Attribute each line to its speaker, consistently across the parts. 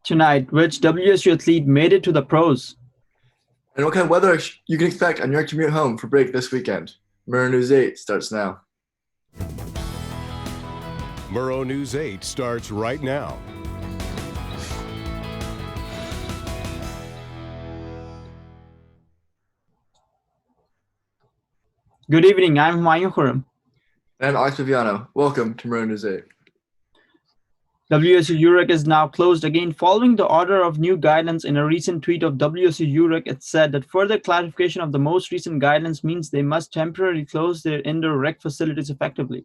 Speaker 1: Tonight, which WSU athlete made it to the pros?
Speaker 2: And what kind of weather you can expect on your commute home for break this weekend. Murrow News 8 starts now.
Speaker 3: Murrow News 8 starts right now.
Speaker 1: Good evening, I'm Humayun Khurram.
Speaker 2: And I'm Alex Viviano. Welcome to Murrow News 8.
Speaker 1: WSU UREC is now closed again following the order of new guidance. In a recent tweet of WSU UREC, it said that further clarification of the most recent guidance means they must temporarily close their indoor rec facilities effectively.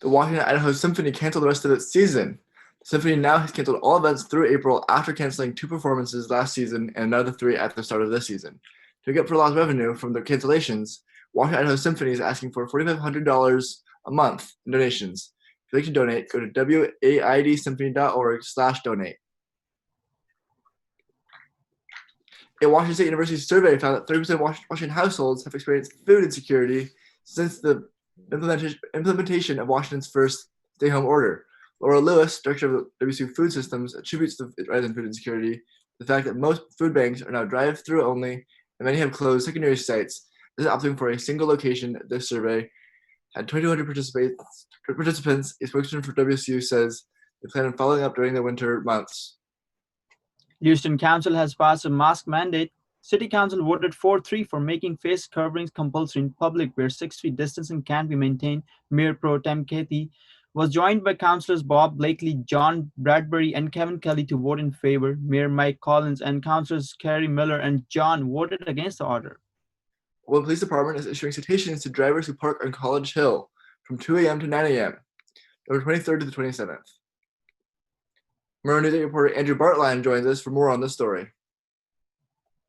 Speaker 2: The Washington Idaho Symphony canceled the rest of its season. The Symphony now has canceled all events through April after canceling 2 performances last season and another 3 at the start of this season. To make up for lost revenue from the cancellations, Washington Idaho Symphony is asking for $4,500 a month in donations. If you'd like to donate, go to waidsymphony.org/donate. A Washington State University survey found that 30% of Washington households have experienced food insecurity since the implementation of Washington's first stay-home order. Laura Lewis, director of WSU Food Systems, attributes the rise in food insecurity to the fact that most food banks are now drive-through only, and many have closed secondary sites. This is opting for a single location. This survey had 2,200 participants. A spokesman for WSU says they plan on following up during the winter months.
Speaker 1: Houston Council has passed a mask mandate. City Council voted 4-3 for making face coverings compulsory in public where 6 feet distancing can be maintained. Mayor Pro Tem Kathy was joined by councillors Bob Blakely, John Bradbury, and Kevin Kelly to vote in favor. Mayor Mike Collins and councillors Carrie Miller and John voted against the order.
Speaker 2: Well, the police department is issuing citations to drivers who park on College Hill from 2 a.m. to 9 a.m., November 23rd to the 27th. Murrow News 8 reporter Andrew Bartline joins us for more on this story.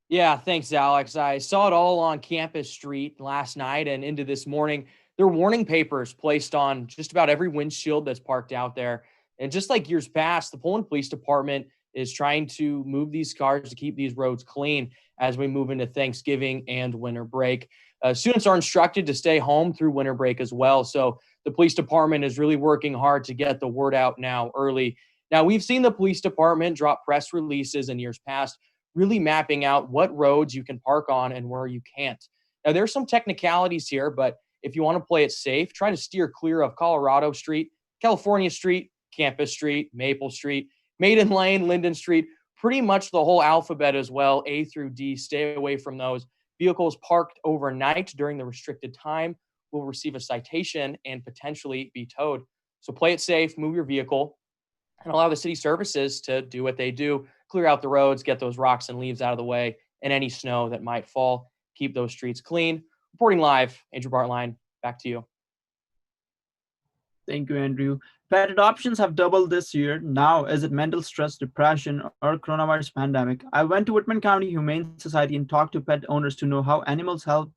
Speaker 4: Yeah, thanks, Alex. I saw it all on Campus Street last night and into this morning. There were warning papers placed on just about every windshield that's parked out there. And just like years past, the Pullman Police Department is trying to move these cars to keep these roads clean as we move into Thanksgiving and winter break. Students are instructed to stay home through winter break as well. So the police department is really working hard to get the word out now early. Now, we've seen the police department drop press releases in years past, really mapping out what roads you can park on and where you can't. Now, there's some technicalities here, but if you want to play it safe, try to steer clear of Colorado Street, California Street, Campus Street, Maple Street, Maiden Lane, Linden Street, pretty much the whole alphabet as well, A through D. Stay away from those. Vehicles parked overnight during the restricted time will receive a citation and potentially be towed. So play it safe, move your vehicle, and allow the city services to do what they do, clear out the roads, get those rocks and leaves out of the way, and any snow that might fall. Keep those streets clean. Reporting live, Andrew Bartline, back to you.
Speaker 1: Thank you, Andrew. Pet adoptions have doubled this year. Now, is it mental stress, depression, or coronavirus pandemic? I went to Whitman County Humane Society and talked to pet owners to know how animals have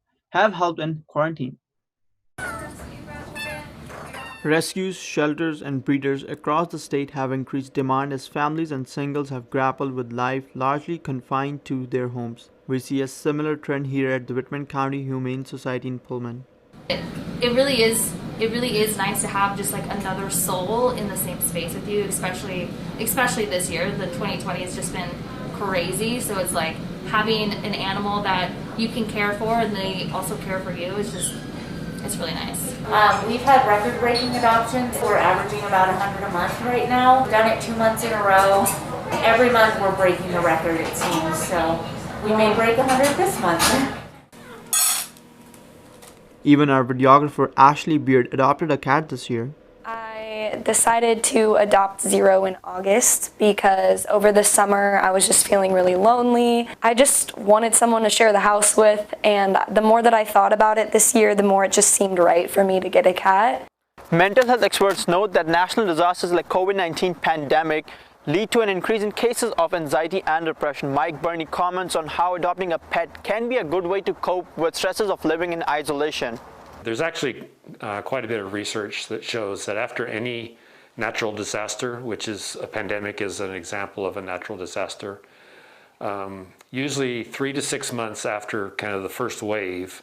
Speaker 1: helped in quarantine. Rescues, shelters, and breeders across the state have increased demand as families and singles have grappled with life largely confined to their homes. We see a similar trend here at the Whitman County Humane Society in Pullman.
Speaker 5: It really is nice to have just like another soul in the same space with you, especially this year. The 2020 has just been crazy, so it's like having an animal that you can care for and they also care for you is just, it's really nice.
Speaker 6: We've had record-breaking adoptions. We're averaging about 100 a month right now. We've done it 2 months in a row. Every month we're breaking the record, it seems, so we may break 100 this month.
Speaker 1: Even our videographer Ashley Beard adopted a cat this year.
Speaker 7: I decided to adopt Zero in August because over the summer I was just feeling really lonely. I just wanted someone to share the house with, and the more that I thought about it this year, the more it just seemed right for me to get a cat.
Speaker 1: Mental health experts note that national disasters like COVID-19 pandemic lead to an increase in cases of anxiety and depression. Mike Burney comments on how adopting a pet can be a good way to cope with stresses of living in isolation.
Speaker 8: There's actually quite a bit of research that shows that after any natural disaster, which is a pandemic is an example of a natural disaster, usually 3 to 6 months after kind of the first wave,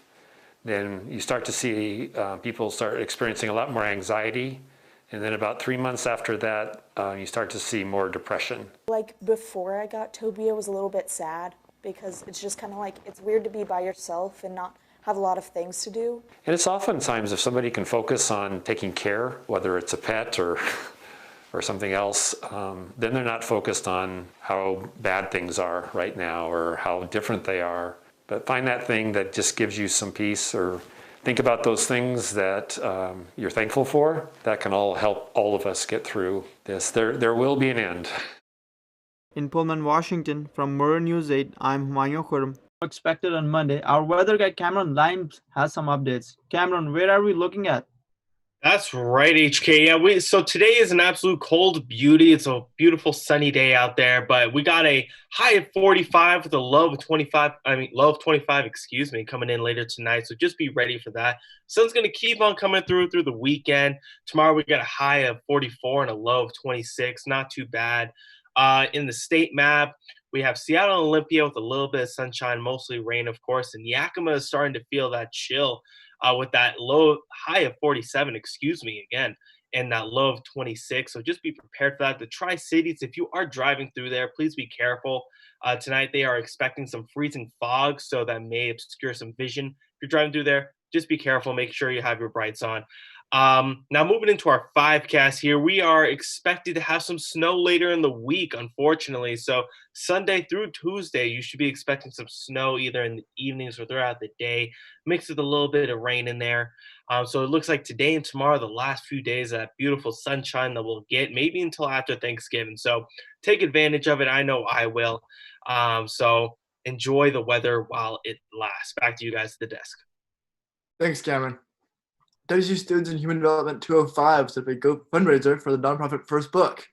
Speaker 8: then you start to see people start experiencing a lot more anxiety And then about 3 months after that, you start to see more depression.
Speaker 9: Like before I got Toby, I was a little bit sad because it's just kind of like, it's weird to be by yourself and not have a lot of things to do.
Speaker 8: And it's oftentimes if somebody can focus on taking care, whether it's a pet or something else, then they're not focused on how bad things are right now or how different they are. But find that thing that just gives you some peace, or think about those things that you're thankful for. That can all help all of us get through this. There will be an end.
Speaker 1: In Pullman, Washington, from Murrow News 8, I'm Humayun Khurram. Expected on Monday. Our weather guy Cameron Limes has some updates. Cameron, where are we looking at?
Speaker 10: That's right, HK. Yeah, so today is an absolute cold beauty. It's a beautiful sunny day out there, but we got a high of 45 with a low of 25. Low of 25, coming in later tonight. So just be ready for that. Sun's going to keep on coming through the weekend. Tomorrow we got a high of 44 and a low of 26. Not too bad. In the state map, we have Seattle and Olympia with a little bit of sunshine, mostly rain, of course, and Yakima is starting to feel that chill with that high of 47, again, and that low of 26. So just be prepared for that. The Tri-Cities, if you are driving through there, please be careful. Tonight they are expecting some freezing fog, so that may obscure some vision. If you're driving through there, just be careful. Make sure you have your brights on. Now moving into our 5cast here, we are expected to have some snow later in the week, unfortunately. So Sunday through Tuesday, you should be expecting some snow either in the evenings or throughout the day, mixed with a little bit of rain in there. So it looks like today and tomorrow, the last few days, of that beautiful sunshine that we'll get, maybe until after Thanksgiving. So take advantage of it. I know I will. So enjoy the weather while it lasts. Back to you guys at the desk.
Speaker 2: Thanks, Cameron. WSU Students in Human Development 205 set up a fundraiser for the nonprofit First Book,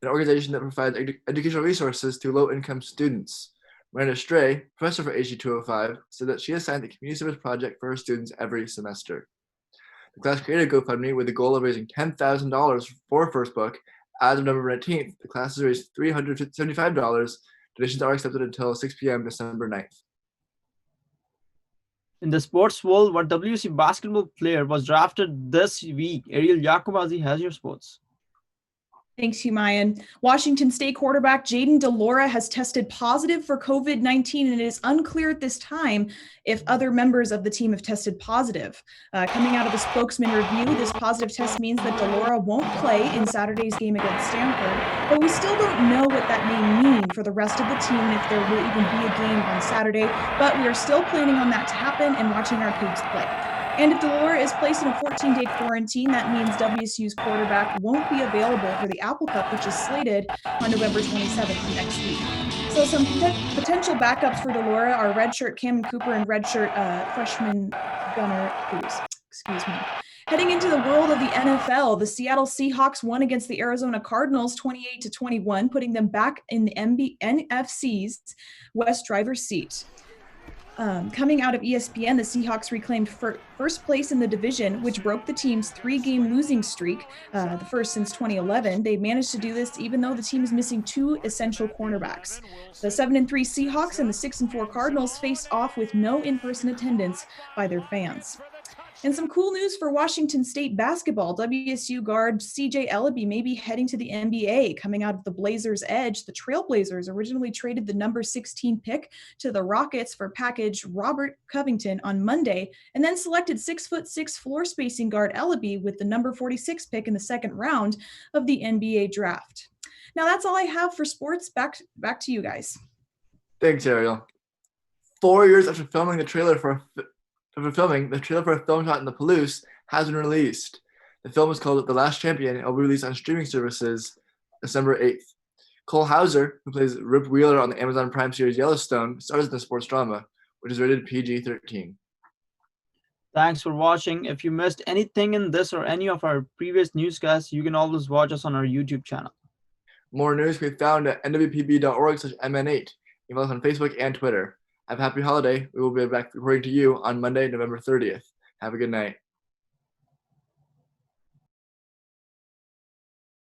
Speaker 2: an organization that provides educational resources to low-income students. Miranda Stray, professor for HG 205, said that she assigned the community service project for her students every semester. The class created a GoFundMe with the goal of raising $10,000 for First Book. As of November 19th, the class has raised $375. Donations are accepted until 6 p.m. December 9th.
Speaker 1: In the sports world, what WC basketball player was drafted this week? Ariel Yakubazi has your sports.
Speaker 11: Thanks, Humayun. Washington State quarterback Jaden DeLora has tested positive for COVID-19, and it is unclear at this time if other members of the team have tested positive. Coming out of a spokesman review, this positive test means that DeLora won't play in Saturday's game against Stanford, but we still don't know what that may mean for the rest of the team and if there will even be a game on Saturday, but we are still planning on that to happen and watching our Cougs play. And if DeLora is placed in a 14-day quarantine, that means WSU's quarterback won't be available for the Apple Cup, which is slated on November 27th next week. So some potential backups for DeLora are redshirt Cameron Cooper and redshirt freshman Gunnar Cruz. Excuse me. Heading into the world of the NFL, the Seattle Seahawks won against the Arizona Cardinals 28-21, putting them back in the NFC's West driver's seat. Coming out of ESPN, the Seahawks reclaimed first place in the division, which broke the team's 3-game losing streak, the first since 2011. They managed to do this even though the team is missing 2 essential cornerbacks. The 7-3 Seahawks and the 6-4 Cardinals faced off with no in-person attendance by their fans. And some cool news for Washington State basketball. WSU guard CJ Ellaby may be heading to the NBA. Coming out of the Blazers' edge, the Trailblazers originally traded the number 16 pick to the Rockets for package Robert Covington on Monday, and then selected 6'6" floor spacing guard Ellaby with the number 46 pick in the second round of the NBA draft. Now that's all I have for sports. Back to you guys.
Speaker 2: Thanks, Ariel. 4 years after filming the trailer for a film shot in the Palouse has been released. The film is called The Last Champion and will be released on streaming services December 8th. Cole Hauser, who plays Rip Wheeler on the Amazon Prime series Yellowstone, stars in the sports drama, which is rated PG-13.
Speaker 1: Thanks for watching. If you missed anything in this or any of our previous newscasts, you can always watch us on our YouTube channel.
Speaker 2: More news can be found at nwpb.org/mn8. You can follow us on Facebook and Twitter. Have a happy holiday. We will be back reporting to you on Monday, November 30th. Have a good night.